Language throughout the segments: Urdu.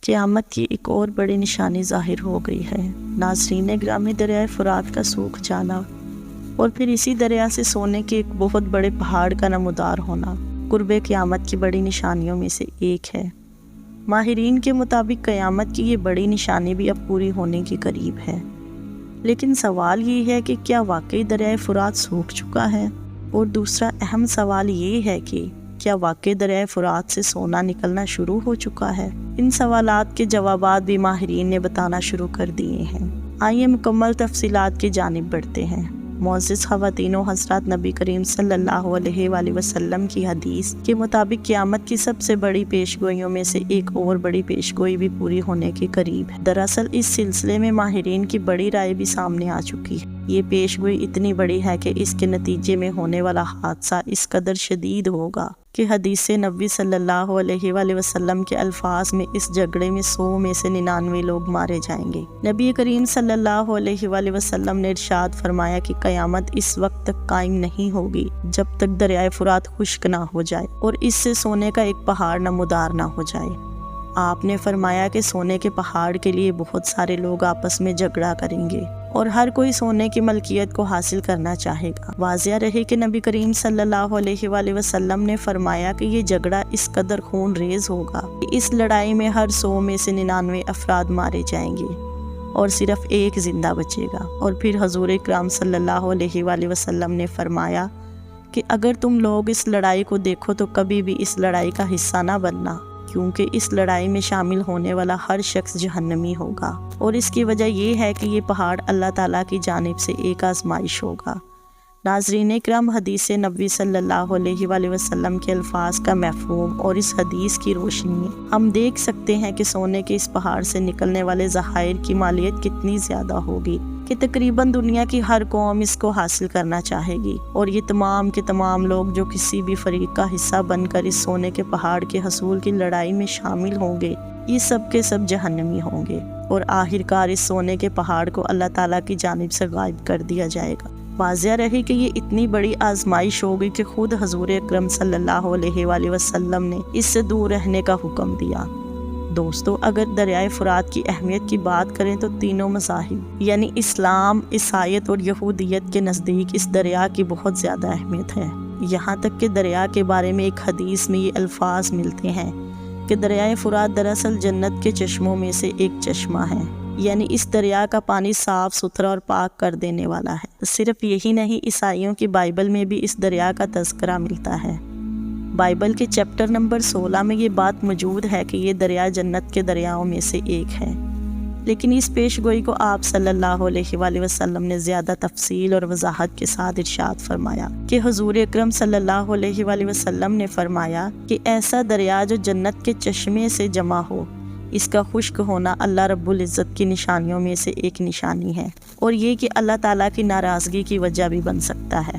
قیامت کی ایک اور بڑی نشانی ظاہر ہو گئی ہے۔ ناظرین گرامی، دریائے فرات کا سوکھ جانا اور پھر اسی دریا سے سونے کے ایک بہت بڑے پہاڑ کا نمودار ہونا قرب قیامت کی بڑی نشانیوں میں سے ایک ہے۔ ماہرین کے مطابق قیامت کی یہ بڑی نشانی بھی اب پوری ہونے کے قریب ہے، لیکن سوال یہ ہے کہ کیا واقعی دریائے فرات سوکھ چکا ہے؟ اور دوسرا اہم سوال یہ ہے کہ کیا واقعی دریائے فرات سے سونا نکلنا شروع ہو چکا ہے؟ ان سوالات کے جوابات بھی ماہرین نے بتانا شروع کر دیے ہیں۔ آئیے مکمل تفصیلات کی جانب بڑھتے ہیں۔ معزز خواتین و حضرات، نبی کریم صلی اللہ علیہ وآلہ وسلم کی حدیث کے مطابق قیامت کی سب سے بڑی پیشگوئیوں میں سے ایک اور بڑی پیشگوئی بھی پوری ہونے کے قریب ہے۔ دراصل اس سلسلے میں ماہرین کی بڑی رائے بھی سامنے آ چکی ہے۔ یہ پیشگوئی اتنی بڑی ہے کہ اس کے نتیجے میں ہونے والا حادثہ اس قدر شدید ہوگا کہ حدیث نبوی صلی اللہ علیہ وآلہ وسلم کے الفاظ میں اس جھگڑے میں 100 میں سے 99 لوگ مارے جائیں گے۔ نبی کریم صلی اللہ علیہ وآلہ وسلم نے ارشاد فرمایا کہ قیامت اس وقت تک قائم نہیں ہوگی جب تک دریائے فرات خشک نہ ہو جائے اور اس سے سونے کا ایک پہاڑ نمودار نہ ہو جائے۔ آپ نے فرمایا کہ سونے کے پہاڑ کے لیے بہت سارے لوگ آپس میں جھگڑا کریں گے اور ہر کوئی سونے کی ملکیت کو حاصل کرنا چاہے گا۔ واضح رہے کہ نبی کریم صلی اللہ علیہ وآلہ وسلم نے فرمایا کہ یہ جھگڑا اس قدر خون ریز ہوگا کہ اس لڑائی میں ہر 100 میں سے 99 افراد مارے جائیں گے اور صرف ایک زندہ بچے گا۔ اور پھر حضور اکرم صلی اللہ علیہ وآلہ وسلم نے فرمایا کہ اگر تم لوگ اس لڑائی کو دیکھو تو کبھی بھی اس لڑائی کا حصہ نہ بننا، کیونکہ اس لڑائی میں شامل ہونے والا ہر شخص جہنمی ہوگا، اور اس کی وجہ یہ ہے کہ یہ پہاڑ اللہ تعالیٰ کی جانب سے ایک آزمائش ہوگا۔ ناظرین اکرام، حدیث نبوی صلی اللہ علیہ وآلہ وسلم کے الفاظ کا مفہوم اور اس حدیث کی روشنی میں ہم دیکھ سکتے ہیں کہ سونے کے اس پہاڑ سے نکلنے والے ذخائر کی مالیت کتنی زیادہ ہوگی کہ تقریباً دنیا کی ہر قوم اس کو حاصل کرنا چاہے گی، اور یہ تمام کے تمام لوگ جو کسی بھی فریق کا حصہ بن کر اس سونے کے پہاڑ کے حصول کی لڑائی میں شامل ہوں گے، یہ سب کے سب جہنمی ہوں گے، اور آخرکار اس سونے کے پہاڑ کو اللہ تعالیٰ کی جانب سے غائب کر دیا جائے گا۔ واضح رہے کہ یہ اتنی بڑی آزمائش ہوگی کہ خود حضور اکرم صلی اللہ علیہ وآلہ وسلم نے اس سے دور رہنے کا حکم دیا۔ دوستو، اگر دریائے فرات کی اہمیت کی بات کریں تو تینوں مذاہب یعنی اسلام، عیسائیت اور یہودیت کے نزدیک اس دریا کی بہت زیادہ اہمیت ہے۔ یہاں تک کہ دریا کے بارے میں ایک حدیث میں یہ الفاظ ملتے ہیں کہ دریائے فرات دراصل جنت کے چشموں میں سے ایک چشمہ ہے، یعنی اس دریا کا پانی صاف ستھرا اور پاک کر دینے والا ہے۔ صرف یہی نہیں، عیسائیوں کی بائبل میں بھی اس دریا کا تذکرہ ملتا ہے۔ بائبل کے چیپٹر نمبر 16 میں یہ بات موجود ہے کہ یہ دریا جنت کے دریاؤں میں سے ایک ہے، لیکن اس پیشگوئی کو آپ صلی اللہ علیہ وآلہ وسلم نے زیادہ تفصیل اور وضاحت کے ساتھ ارشاد فرمایا کہ حضور اکرم صلی اللہ علیہ وآلہ وسلم نے فرمایا کہ ایسا دریا جو جنت کے چشمے سے جمع ہو، اس کا خشک ہونا اللہ رب العزت کی نشانیوں میں سے ایک نشانی ہے، اور یہ کہ اللہ تعالیٰ کی ناراضگی کی وجہ بھی بن سکتا ہے۔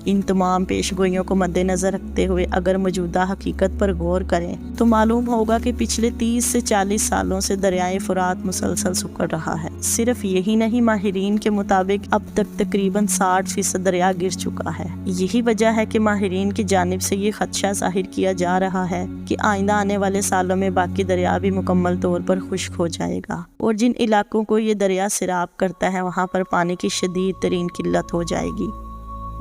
ان تمام پیشگوئیوں کو مد نظر رکھتے ہوئے اگر موجودہ حقیقت پر غور کریں تو معلوم ہوگا کہ پچھلے 30 سے 40 سالوں سے دریائے فرات مسلسل سکڑ رہا ہے۔ صرف یہی نہیں، ماہرین کے مطابق اب تک تقریباً 60% دریا گر چکا ہے۔ یہی وجہ ہے کہ ماہرین کی جانب سے یہ خدشہ ظاہر کیا جا رہا ہے کہ آئندہ آنے والے سالوں میں باقی دریا بھی مکمل طور پر خشک ہو جائے گا، اور جن علاقوں کو یہ دریا سیراب کرتا ہے وہاں پر پانی کی شدید ترین قلت ہو جائے گی۔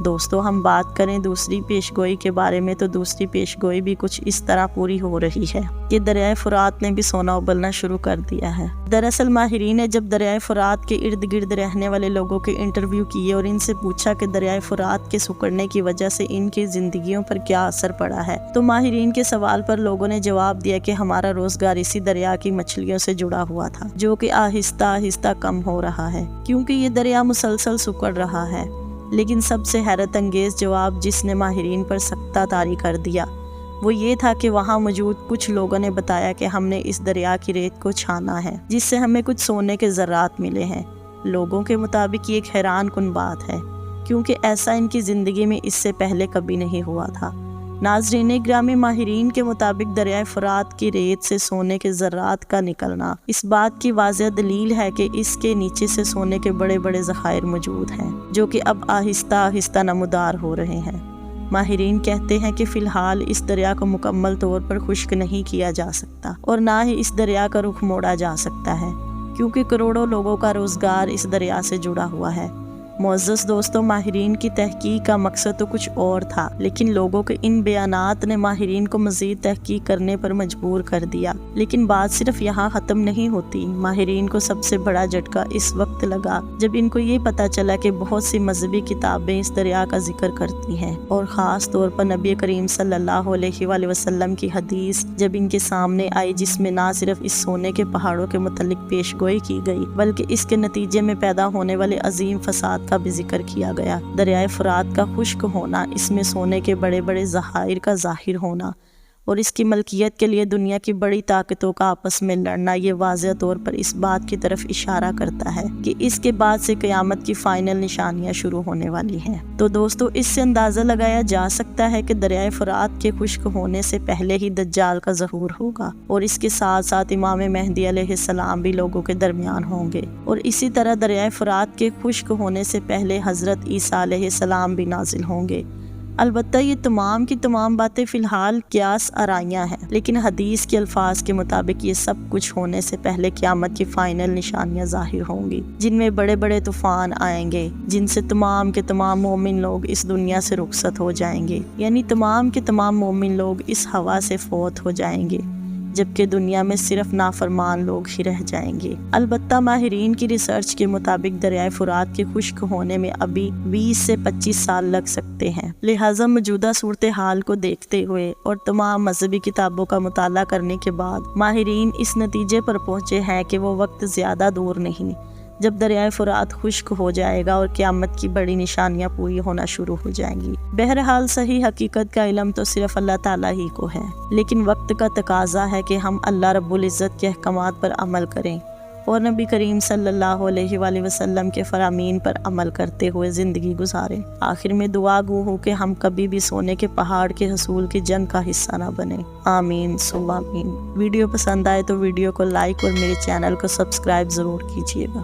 دوستو، ہم بات کریں دوسری پیشگوئی کے بارے میں تو دوسری پیشگوئی بھی کچھ اس طرح پوری ہو رہی ہے کہ دریائے فرات نے بھی سونا ابلنا شروع کر دیا ہے۔ دراصل ماہرین نے جب دریائے فرات کے ارد گرد رہنے والے لوگوں کے انٹرویو کیے اور ان سے پوچھا کہ دریائے فرات کے سکڑنے کی وجہ سے ان کی زندگیوں پر کیا اثر پڑا ہے، تو ماہرین کے سوال پر لوگوں نے جواب دیا کہ ہمارا روزگار اسی دریا کی مچھلیوں سے جڑا ہوا تھا، جو کہ آہستہ آہستہ کم ہو رہا ہے کیونکہ یہ دریا مسلسل سکڑ رہا ہے۔ لیکن سب سے حیرت انگیز جواب جس نے ماہرین پر سکتہ طاری کر دیا وہ یہ تھا کہ وہاں موجود کچھ لوگوں نے بتایا کہ ہم نے اس دریا کی ریت کو چھانا ہے جس سے ہمیں کچھ سونے کے ذرات ملے ہیں۔ لوگوں کے مطابق یہ ایک حیران کن بات ہے کیونکہ ایسا ان کی زندگی میں اس سے پہلے کبھی نہیں ہوا تھا۔ ناظرین گرامی، ماہرین کے مطابق دریائے فرات کی ریت سے سونے کے ذرات کا نکلنا اس بات کی واضح دلیل ہے کہ اس کے نیچے سے سونے کے بڑے بڑے ذخائر موجود ہیں جو کہ اب آہستہ آہستہ نمودار ہو رہے ہیں۔ ماہرین کہتے ہیں کہ فی الحال اس دریا کو مکمل طور پر خشک نہیں کیا جا سکتا اور نہ ہی اس دریا کا رخ موڑا جا سکتا ہے، کیونکہ کروڑوں لوگوں کا روزگار اس دریا سے جڑا ہوا ہے۔ معزز دوستوں، ماہرین کی تحقیق کا مقصد تو کچھ اور تھا، لیکن لوگوں کے ان بیانات نے ماہرین کو مزید تحقیق کرنے پر مجبور کر دیا۔ لیکن بات صرف یہاں ختم نہیں ہوتی۔ ماہرین کو سب سے بڑا جھٹکا اس وقت لگا جب ان کو یہ پتہ چلا کہ بہت سی مذہبی کتابیں اس دریا کا ذکر کرتی ہیں، اور خاص طور پر نبی کریم صلی اللہ علیہ وآلہ وسلم کی حدیث جب ان کے سامنے آئی، جس میں نہ صرف اس سونے کے پہاڑوں کے متعلق پیش گوئی کی گئی بلکہ اس کے نتیجے میں پیدا ہونے والے عظیم فساد کا بھی ذکر کیا گیا۔ دریائے فرات کا خشک ہونا، اس میں سونے کے بڑے بڑے ذخائر کا ظاہر ہونا اور اس کی ملکیت کے لیے دنیا کی بڑی طاقتوں کا آپس میں لڑنا، یہ واضح طور پر اس بات کی طرف اشارہ کرتا ہے کہ اس کے بعد سے قیامت کی فائنل نشانیاں شروع ہونے والی ہیں۔ تو دوستو، اس سے اندازہ لگایا جا سکتا ہے کہ دریائے فرات کے خشک ہونے سے پہلے ہی دجال کا ظہور ہوگا، اور اس کے ساتھ ساتھ امام مہدی علیہ السلام بھی لوگوں کے درمیان ہوں گے، اور اسی طرح دریائے فرات کے خشک ہونے سے پہلے حضرت عیسیٰ علیہ السلام بھی نازل ہوں گے۔ البتہ یہ تمام کی تمام باتیں فی الحال قیاس آرائیاں ہیں، لیکن حدیث کے الفاظ کے مطابق یہ سب کچھ ہونے سے پہلے قیامت کی فائنل نشانیاں ظاہر ہوں گی، جن میں بڑے بڑے طوفان آئیں گے، جن سے تمام کے تمام مومن لوگ اس دنیا سے رخصت ہو جائیں گے، یعنی تمام کے تمام مومن لوگ اس ہوا سے فوت ہو جائیں گے، جبکہ دنیا میں صرف نافرمان لوگ ہی رہ جائیں گے۔ البتہ ماہرین کی ریسرچ کے مطابق دریائے فرات کے خشک ہونے میں ابھی 20 سے 25 سال لگ سکتے ہیں، لہٰذا موجودہ صورتحال کو دیکھتے ہوئے اور تمام مذہبی کتابوں کا مطالعہ کرنے کے بعد ماہرین اس نتیجے پر پہنچے ہیں کہ وہ وقت زیادہ دور نہیں جب دریائے فرات خشک ہو جائے گا اور قیامت کی بڑی نشانیاں پوری ہونا شروع ہو جائیں گی۔ بہرحال صحیح حقیقت کا علم تو صرف اللہ تعالیٰ ہی کو ہے، لیکن وقت کا تقاضا ہے کہ ہم اللہ رب العزت کے احکامات پر عمل کریں اور نبی کریم صلی اللہ علیہ وآلہ وسلم کے فرامین پر عمل کرتے ہوئے زندگی گزاریں۔ آخر میں دعا گو ہو کہ ہم کبھی بھی سونے کے پہاڑ کے حصول کی جنگ کا حصہ نہ بنیں۔ آمین ثم آمین۔ ویڈیو پسند آئے تو ویڈیو کو لائک اور میرے چینل کو سبسکرائب ضرور کیجیے گا۔